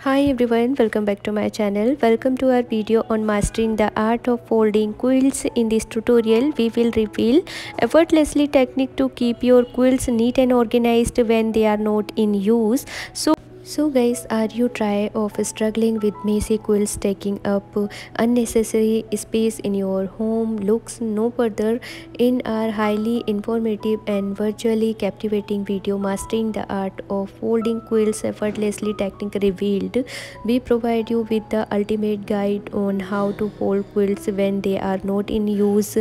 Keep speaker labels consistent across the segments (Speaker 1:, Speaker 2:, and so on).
Speaker 1: Hi everyone, welcome back to my channel. Welcome to our video on mastering the art of folding quilts. In this tutorial, we will reveal effortlessly technique to keep your quilts neat and organized when they are not in use. So guys, are you tired of struggling with messy quilts taking up unnecessary space in your home? Looks no further in our highly informative and virtually captivating video mastering the art of folding quilts effortlessly technique revealed. We provide you with the ultimate guide on how to fold quilts when they are not in use.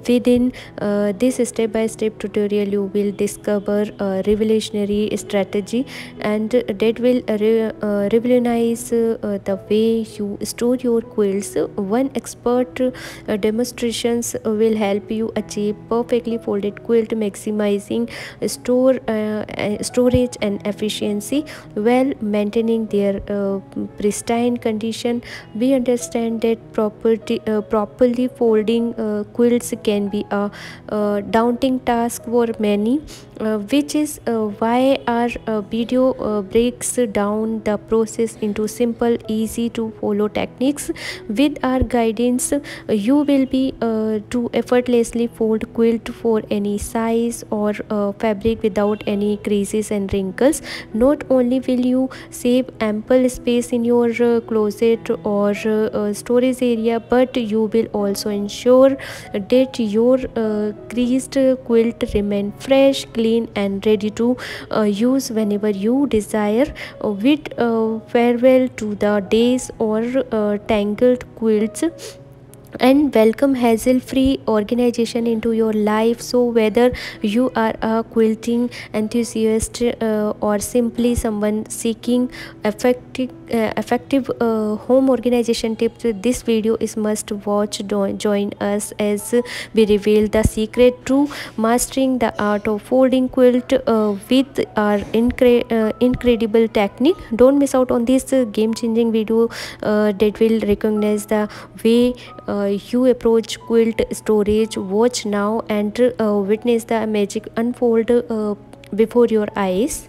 Speaker 1: Within this step-by-step tutorial, you will discover a revolutionary strategy and that will revolutionize the way you store your quilts. One expert demonstrations will help you achieve perfectly folded quilt, maximizing storage and efficiency while maintaining their pristine condition. We understand that properly folding quilts can be a daunting task for many, which is why our video breaks down the process into simple, easy to follow techniques. With our guidance, you will be to effortlessly fold quilt for any size or fabric without any creases and wrinkles. Not only will you save ample space in your closet or storage area, but you will also ensure that your creased quilt remain fresh, clean and ready to use whenever you desire. With farewell to the days or tangled quilts, and welcome hassle-free organization into your life. So whether you are a quilting enthusiast or simply someone seeking effective home organization tips, this video is must watch. Join us as we reveal the secret to mastering the art of folding quilt with our incredible technique. Don't miss out on this game-changing video that will recognize the way you approach quilt storage. Watch now and witness the magic unfold before your eyes.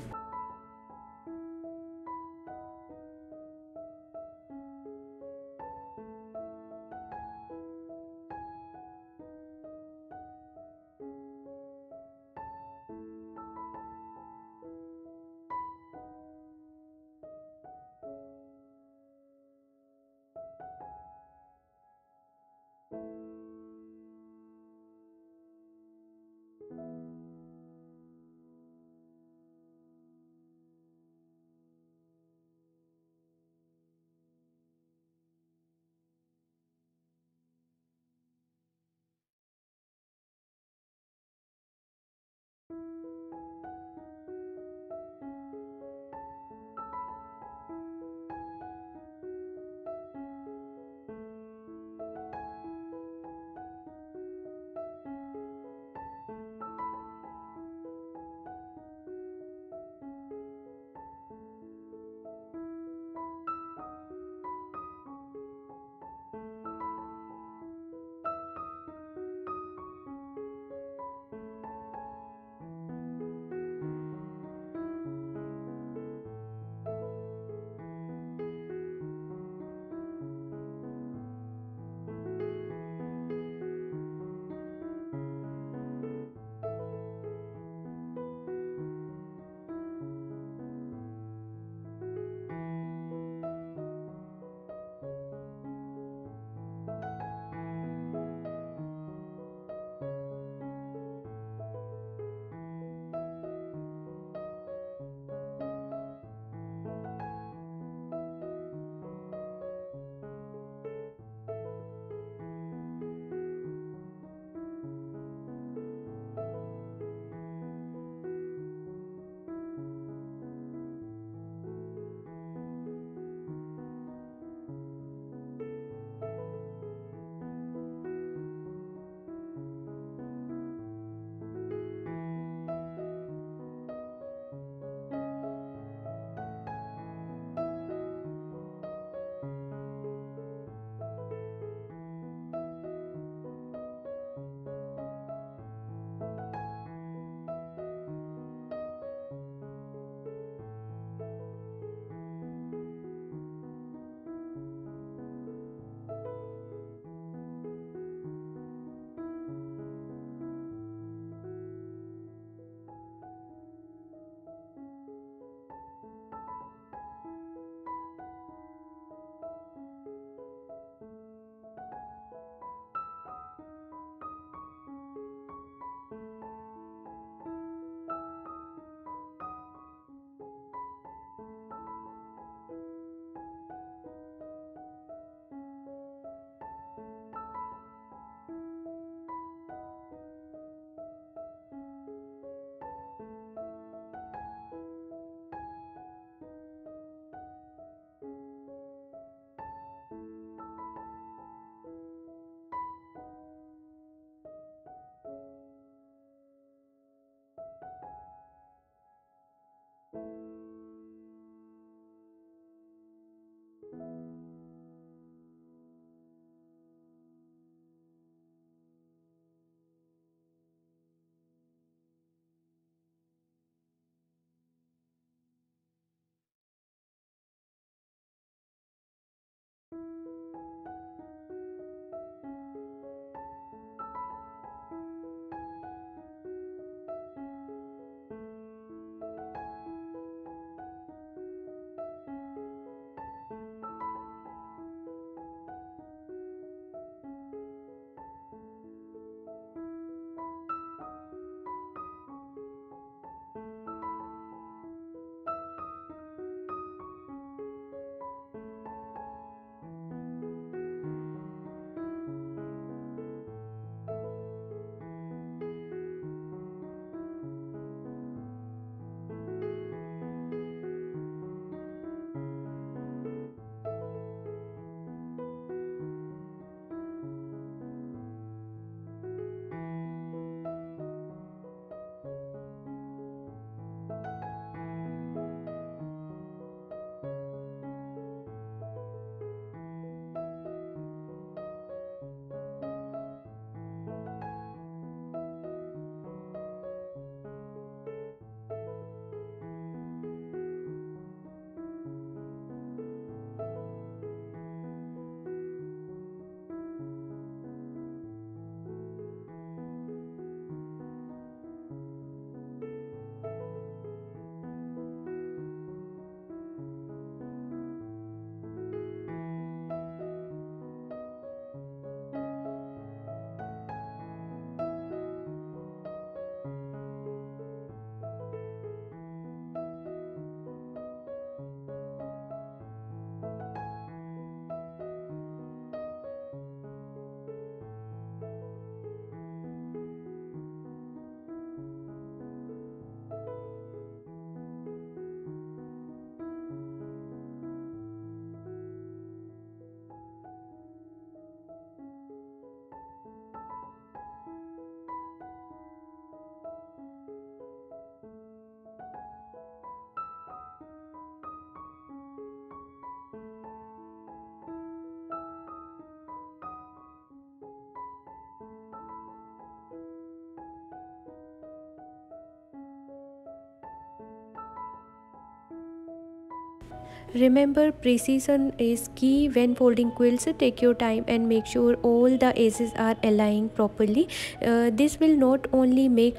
Speaker 1: Remember, precision is key when folding quilts. Take your time and make sure all the edges are aligned properly. This will not only make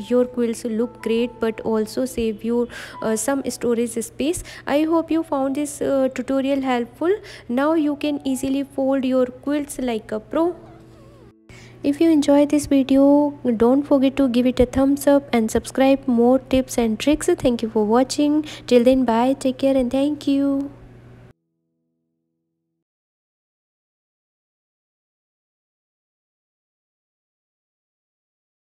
Speaker 1: your quilts look great but also save you some storage space. I hope you found this tutorial helpful. Now you can easily fold your quilts like a pro. If you enjoyed this video, don't forget to give it a thumbs up and subscribe more tips and tricks. Thank you for watching. Till then, bye, take care, and thank you.